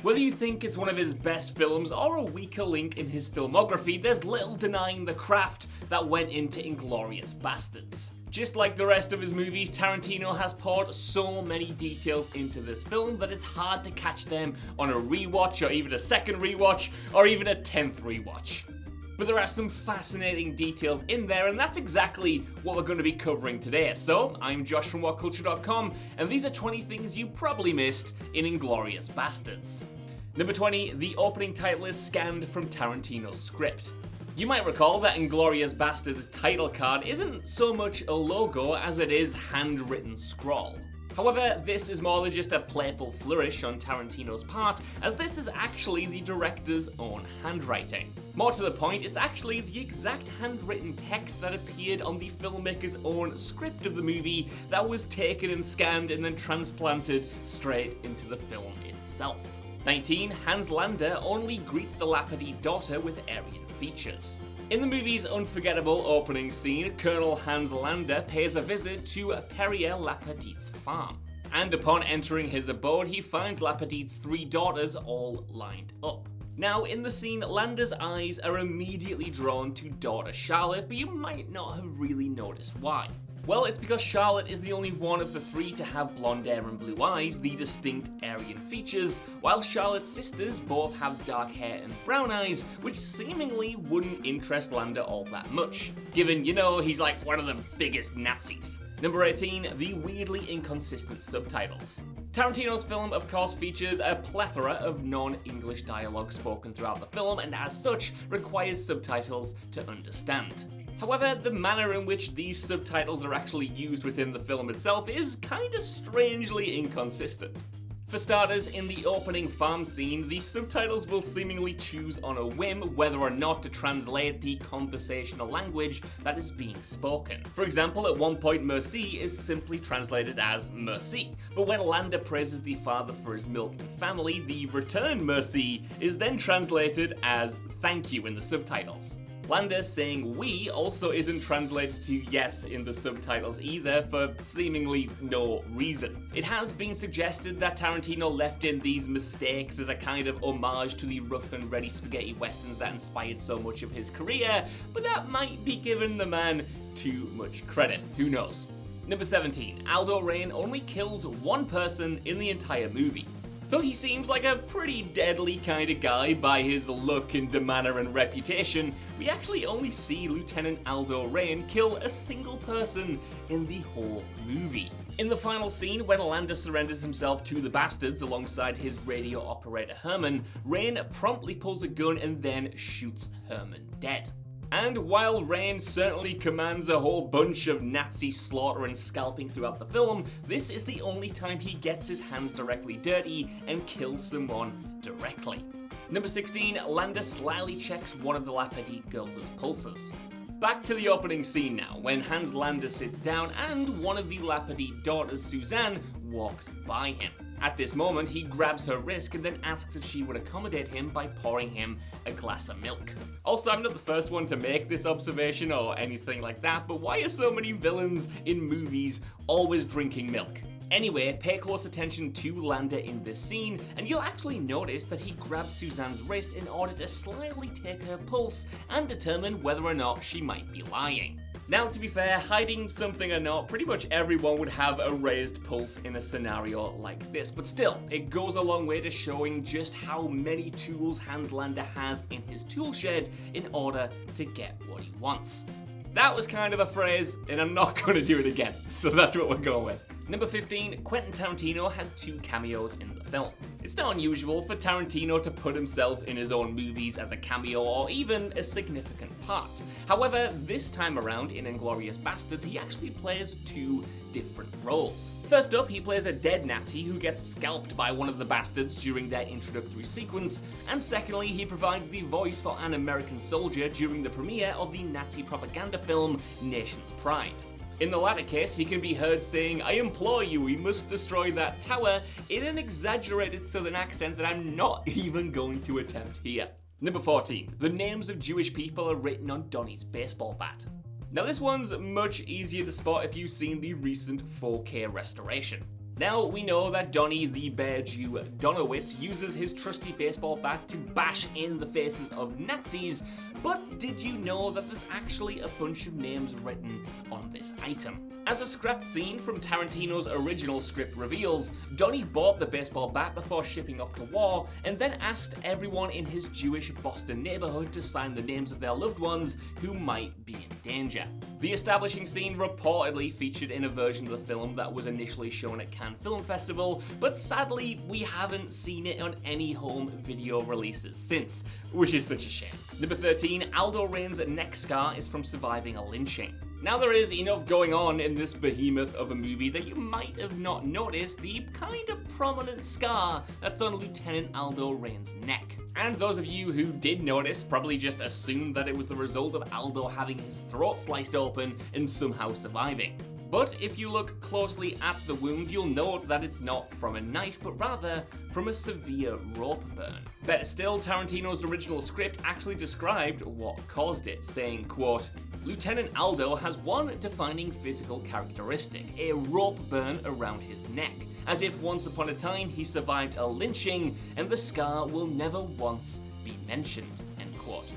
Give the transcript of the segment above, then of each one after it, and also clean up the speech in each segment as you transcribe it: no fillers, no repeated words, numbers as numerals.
Whether you think it's one of his best films or a weaker link in his filmography, there's little denying the craft that went into Inglourious Basterds. Just like the rest of his movies, Tarantino has poured so many details into this film that it's hard to catch them on a rewatch or even a second rewatch or even a 10th rewatch. But there are some fascinating details in there, and that's exactly what we're going to be covering today. So, I'm Josh from WhatCulture.com, and these are 20 things you probably missed in Inglourious Basterds. Number 20, the opening title is scanned from Tarantino's script. You might recall that Inglourious Basterds' title card isn't so much a logo as it is handwritten scrawl. However, this is more than just a playful flourish on Tarantino's part, as this is actually the director's own handwriting. More to the point, it's actually the exact handwritten text that appeared on the filmmaker's own script of the movie that was taken and scanned and then transplanted straight into the film itself. 19. Hans Landa only greets the Lapidite daughter with Aryan features. In the movie's unforgettable opening scene, Colonel Hans Landa pays a visit to Perrier Lapidite's farm. And upon entering his abode, he finds Lapidite's 3 daughters all lined up. Now, in the scene, Landa's eyes are immediately drawn to daughter Charlotte, but you might not have really noticed why. Well, it's because Charlotte is the only one of the 3 to have blonde hair and blue eyes, the distinct Aryan features, while Charlotte's sisters both have dark hair and brown eyes, which seemingly wouldn't interest Landa all that much, given, he's like one of the biggest Nazis. Number 18, the weirdly inconsistent subtitles. Tarantino's film, of course, features a plethora of non-English dialogue spoken throughout the film, and as such, requires subtitles to understand. However, the manner in which these subtitles are actually used within the film itself is kinda strangely inconsistent. For starters, in the opening farm scene, the subtitles will seemingly choose on a whim whether or not to translate the conversational language that is being spoken. For example, at one point merci is simply translated as merci, but when Landa praises the father for his milk and family, the return merci is then translated as thank you in the subtitles. Landa saying we also isn't translated to yes in the subtitles either, for seemingly no reason. It has been suggested that Tarantino left in these mistakes as a kind of homage to the rough and ready spaghetti westerns that inspired so much of his career, but that might be giving the man too much credit. Who knows? Number 17. Aldo Raine only kills 1 person in the entire movie. Though he seems like a pretty deadly kind of guy by his look and demeanor and reputation, we actually only see Lieutenant Aldo Raine kill a single person in the whole movie. In the final scene, when Landa surrenders himself to the bastards alongside his radio operator Herman, Raine promptly pulls a gun and then shoots Herman dead. And while Raine certainly commands a whole bunch of Nazi slaughter and scalping throughout the film, this is the only time he gets his hands directly dirty and kills someone directly. Number 16, Landa slyly checks one of the Lapidite girls' pulses. Back to the opening scene now, when Hans Landa sits down and one of the Lapidite daughters, Suzanne, walks by him. At this moment, he grabs her wrist and then asks if she would accommodate him by pouring him a glass of milk. Also, I'm not the first one to make this observation or anything like that, but why are so many villains in movies always drinking milk? Anyway, pay close attention to Landa in this scene, and you'll actually notice that he grabs Suzanne's wrist in order to slyly take her pulse and determine whether or not she might be lying. Now, to be fair, hiding something or not, pretty much everyone would have a raised pulse in a scenario like this, but still, it goes a long way to showing just how many tools Hans Landa has in his tool shed in order to get what he wants. That was kind of a phrase, and I'm not going to do it again, so that's what we're going with. Number 15, Quentin Tarantino has 2 cameos in the film. It's not unusual for Tarantino to put himself in his own movies as a cameo or even a significant part. However, this time around in Inglourious Basterds, he actually plays 2 different roles. First up, he plays a dead Nazi who gets scalped by one of the bastards during their introductory sequence, and secondly, he provides the voice for an American soldier during the premiere of the Nazi propaganda film Nation's Pride. In the latter case, he can be heard saying, "I implore you, we must destroy that tower," in an exaggerated southern accent that I'm not even going to attempt here. Number 14. The names of Jewish people are written on Donnie's baseball bat. Now this one's much easier to spot if you've seen the recent 4K restoration. Now, we know that Donnie the Bear Jew Donowitz uses his trusty baseball bat to bash in the faces of Nazis, but did you know that there's actually a bunch of names written on this item? As a scrapped scene from Tarantino's original script reveals, Donnie bought the baseball bat before shipping off to war, and then asked everyone in his Jewish Boston neighborhood to sign the names of their loved ones who might be in danger. The establishing scene reportedly featured in a version of the film that was initially shown at Cannes Film Festival, but sadly we haven't seen it on any home video releases since, which is such a shame. Number 13, Aldo Rain's neck scar is from surviving a lynching. Now, there is enough going on in this behemoth of a movie that you might have not noticed the kind of prominent scar that's on Lieutenant Aldo Rain's neck. And those of you who did notice probably just assumed that it was the result of Aldo having his throat sliced open and somehow surviving. But if you look closely at the wound, you'll note that it's not from a knife, but rather from a severe rope burn. Better still, Tarantino's original script actually described what caused it, saying, quote, "Lieutenant Aldo has one defining physical characteristic, a rope burn around his neck, as if once upon a time he survived a lynching and the scar will never once be mentioned," end quote.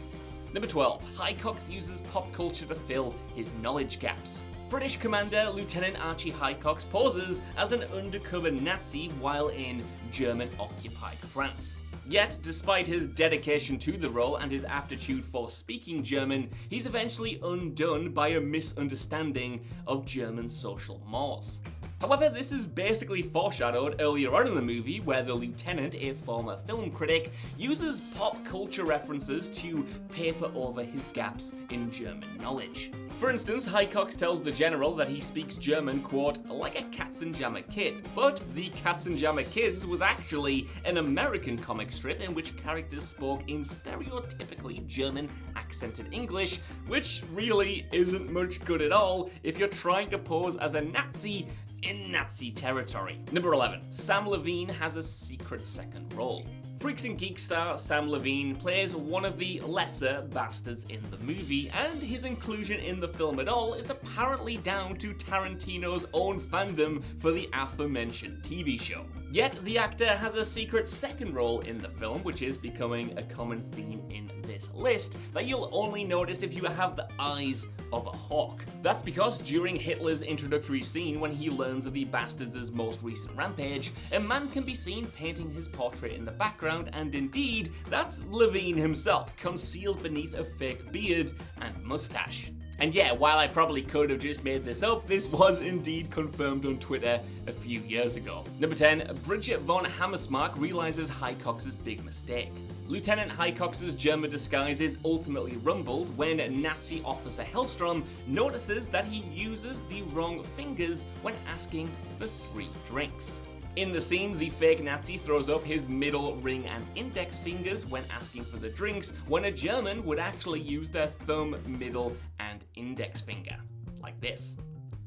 Number 12, Highcox uses pop culture to fill his knowledge gaps. British Commander Lieutenant Archie Highcox poses as an undercover Nazi while in German-occupied France. Yet, despite his dedication to the role and his aptitude for speaking German, he's eventually undone by a misunderstanding of German social mores. However, this is basically foreshadowed earlier on in the movie, where the lieutenant, a former film critic, uses pop culture references to paper over his gaps in German knowledge. For instance, Highcox tells the general that he speaks German, quote, "like a Katzenjammer Kid," but the Katzenjammer Kids was actually an American comic strip in which characters spoke in stereotypically German accented English, which really isn't much good at all if you're trying to pose as a Nazi in Nazi territory. Number 11, Sam Levine has a secret second role. Freaks and Geeks star Sam Levine plays one of the lesser bastards in the movie, and his inclusion in the film at all is apparently down to Tarantino's own fandom for the aforementioned TV show. Yet, the actor has a secret second role in the film, which is becoming a common theme in this list that you'll only notice if you have the eyes of a hawk. That's because during Hitler's introductory scene when he learns of the bastards' most recent rampage, a man can be seen painting his portrait in the background, and indeed, that's Levine himself, concealed beneath a fake beard and mustache. And yeah, while I probably could have just made this up, this was indeed confirmed on Twitter a few years ago. Number 10, Bridget von Hammersmark realizes Highcox's big mistake. Lieutenant Highcox's German disguise is ultimately rumbled when Nazi officer Hellstrom notices that he uses the wrong fingers when asking for 3 drinks. In the scene, the fake Nazi throws up his middle, ring, and index fingers when asking for the drinks, when a German would actually use their thumb, middle, and index finger. Like this.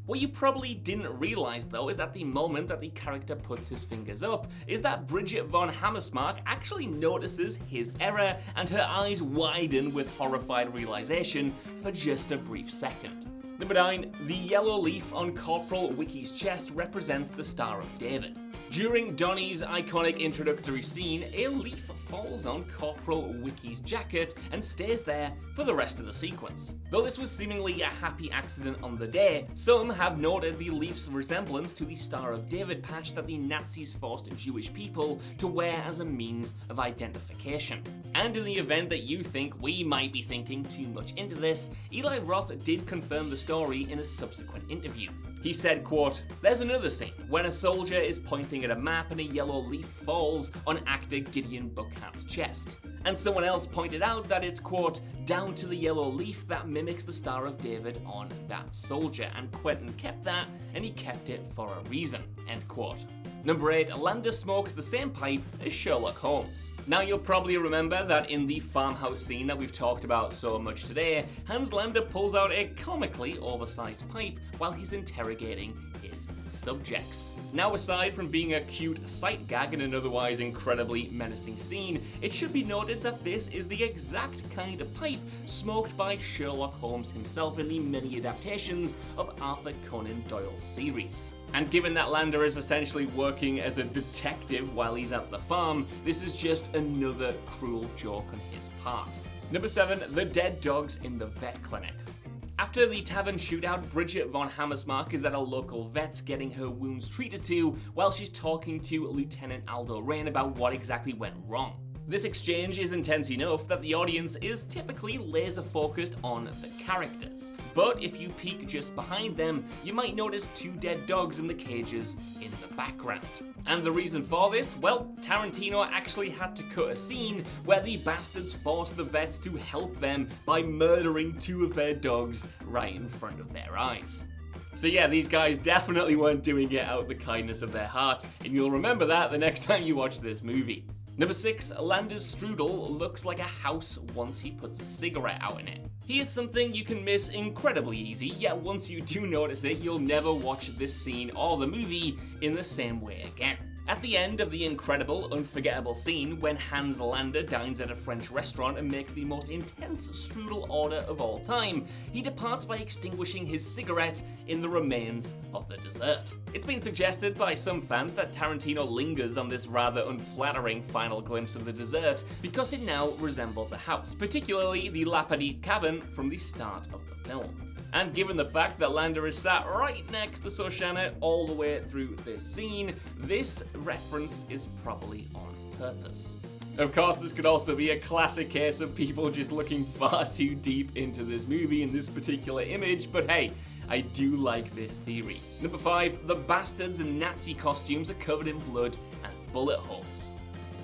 What you probably didn't realize though is that the moment that the character puts his fingers up is that Bridget von Hammersmark actually notices his error and her eyes widen with horrified realization for just a brief second. Number 9, the yellow leaf on Corporal Wicky's chest represents the Star of David. During Donnie's iconic introductory scene, a leaf falls on Corporal Wicky's jacket and stays there for the rest of the sequence. Though this was seemingly a happy accident on the day, some have noted the leaf's resemblance to the Star of David patch that the Nazis forced Jewish people to wear as a means of identification. And in the event that you think we might be thinking too much into this, Eli Roth did confirm the story in a subsequent interview. He said, quote, "There's another scene when a soldier is pointing at a map and a yellow leaf falls on actor Gideon Buckhart's chest. And someone else pointed out that it's, quote, down to the yellow leaf that mimics the Star of David on that soldier, and Quentin kept that, and he kept it for a reason," end quote. Number 8, Landa smokes the same pipe as Sherlock Holmes. Now you'll probably remember that in the farmhouse scene that we've talked about so much today, Hans Landa pulls out a comically oversized pipe while he's interrogating his subjects. Now, aside from being a cute sight gag in an otherwise incredibly menacing scene, it should be noted that this is the exact kind of pipe smoked by Sherlock Holmes himself in the many adaptations of Arthur Conan Doyle's series. And given that Landa is essentially working as a detective while he's at the farm, this is just another cruel joke on his part. Number 7, the dead dogs in the vet clinic. After the tavern shootout, Bridget von Hammersmark is at a local vet's getting her wounds treated to while she's talking to Lieutenant Aldo Rain about what exactly went wrong. This exchange is intense enough that the audience is typically laser focused on the characters. But if you peek just behind them, you might notice 2 dead dogs in the cages in the background. And the reason for this? Well, Tarantino actually had to cut a scene where the bastards forced the vets to help them by murdering 2 of their dogs right in front of their eyes. So yeah, these guys definitely weren't doing it out of the kindness of their heart, and you'll remember that the next time you watch this movie. Number 6, Landa's strudel looks like a house once he puts a cigarette out in it. Here's something you can miss incredibly easy, yet once you do notice it, you'll never watch this scene or the movie in the same way again. At the end of the incredible, unforgettable scene when Hans Landa dines at a French restaurant and makes the most intense strudel order of all time, he departs by extinguishing his cigarette in the remains of the dessert. It's been suggested by some fans that Tarantino lingers on this rather unflattering final glimpse of the dessert because it now resembles a house, particularly the Lapidite cabin from the start of the film. And given the fact that Landa is sat right next to Shosanna all the way through this scene, this reference is probably on purpose. Of course, this could also be a classic case of people just looking far too deep into this movie in this particular image, but hey, I do like this theory. Number 5, the bastards in Nazi costumes are covered in blood and bullet holes.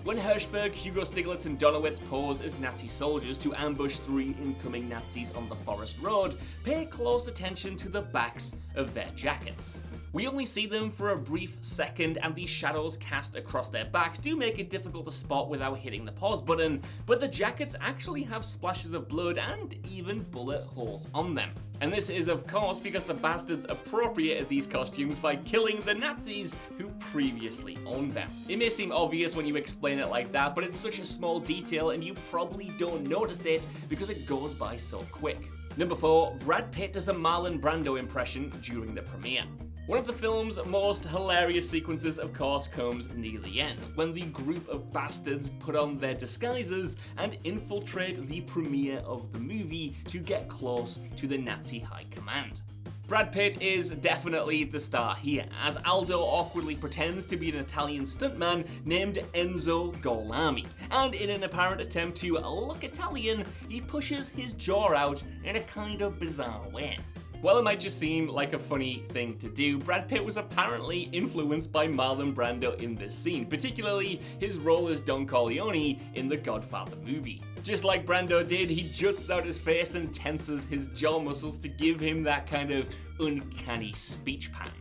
When Hirschberg, Hugo Stiglitz, and Donowitz pose as Nazi soldiers to ambush 3 incoming Nazis on the forest road, pay close attention to the backs of their jackets. We only see them for a brief second, and the shadows cast across their backs do make it difficult to spot without hitting the pause button, but the jackets actually have splashes of blood and even bullet holes on them. And this is of course because the bastards appropriated these costumes by killing the Nazis who previously owned them. It may seem obvious when you explain it like that, but it's such a small detail and you probably don't notice it because it goes by so quick. Number 4, Brad Pitt does a Marlon Brando impression during the premiere. One of the film's most hilarious sequences, of course, comes near the end, when the group of bastards put on their disguises and infiltrate the premiere of the movie to get close to the Nazi high command. Brad Pitt is definitely the star here, as Aldo awkwardly pretends to be an Italian stuntman named Enzo Golami, and in an apparent attempt to look Italian, he pushes his jaw out in a kind of bizarre way. While it might just seem like a funny thing to do, Brad Pitt was apparently influenced by Marlon Brando in this scene, particularly his role as Don Corleone in the Godfather movie. Just like Brando did, he juts out his face and tenses his jaw muscles to give him that kind of uncanny speech pattern.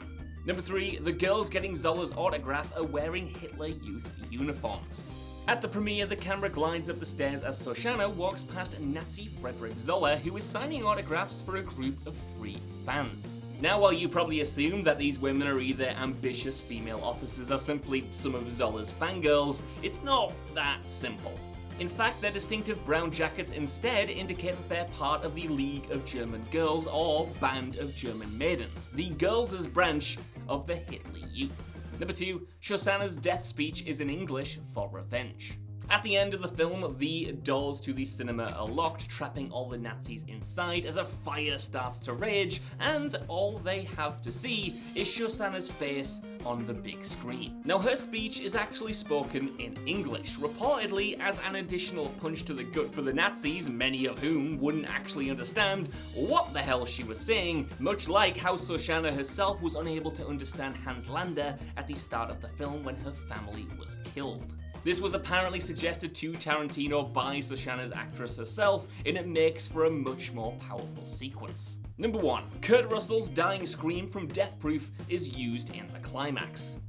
Number 3, the girls getting Zola's autograph are wearing Hitler Youth uniforms. At the premiere, the camera glides up the stairs as Shosanna walks past Nazi Frederick Zoller, who is signing autographs for a group of 3 fans. Now, while you probably assume that these women are either ambitious female officers or simply some of Zoller's fangirls, it's not that simple. In fact, their distinctive brown jackets instead indicate that they're part of the League of German Girls, or Band of German Maidens, the girls' branch of the Hitler Youth. Number 2, Shosanna's death speech is in English for revenge. At the end of the film, the doors to the cinema are locked, trapping all the Nazis inside as a fire starts to rage, and all they have to see is Shosanna's face on the big screen. Now, her speech is actually spoken in English, reportedly as an additional punch to the gut for the Nazis, many of whom wouldn't actually understand what the hell she was saying, much like how Shosanna herself was unable to understand Hans Landa at the start of the film when her family was killed. This was apparently suggested to Tarantino by Shosanna's actress herself, and it makes for a much more powerful sequence. Number 1, Kurt Russell's dying scream from Death Proof is used in the climax.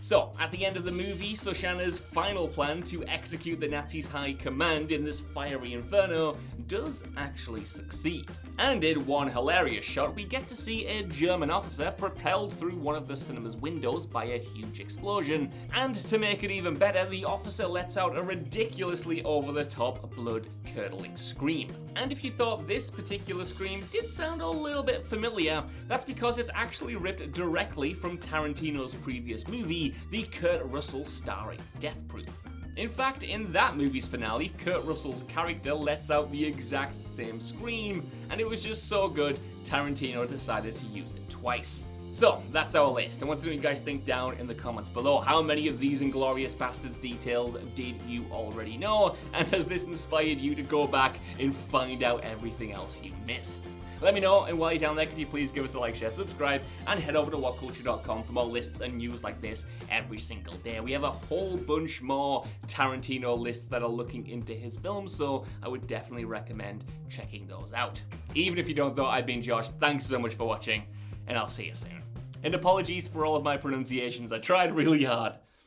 So, at the end of the movie, Shosanna's final plan to execute the Nazis' high command in this fiery inferno does actually succeed. And in one hilarious shot, we get to see a German officer propelled through one of the cinema's windows by a huge explosion. And to make it even better, the officer lets out a ridiculously over-the-top, blood-curdling scream. And if you thought this particular scream did sound a little bit familiar, that's because it's actually ripped directly from Tarantino's previous movie, the Kurt Russell starring Death Proof. In fact, in that movie's finale, Kurt Russell's character lets out the exact same scream, and it was just so good, Tarantino decided to use it twice. So, that's our list. I want to know what you guys think down in the comments below. How many of these Inglourious Basterds details did you already know? And has this inspired you to go back and find out everything else you missed? Let me know, and while you're down there, could you please give us a like, share, subscribe, and head over to whatculture.com for more lists and news like this every single day. We have a whole bunch more Tarantino lists that are looking into his films, so I would definitely recommend checking those out. Even if you don't though, I've been Josh, thanks so much for watching, and I'll see you soon. And apologies for all of my pronunciations, I tried really hard.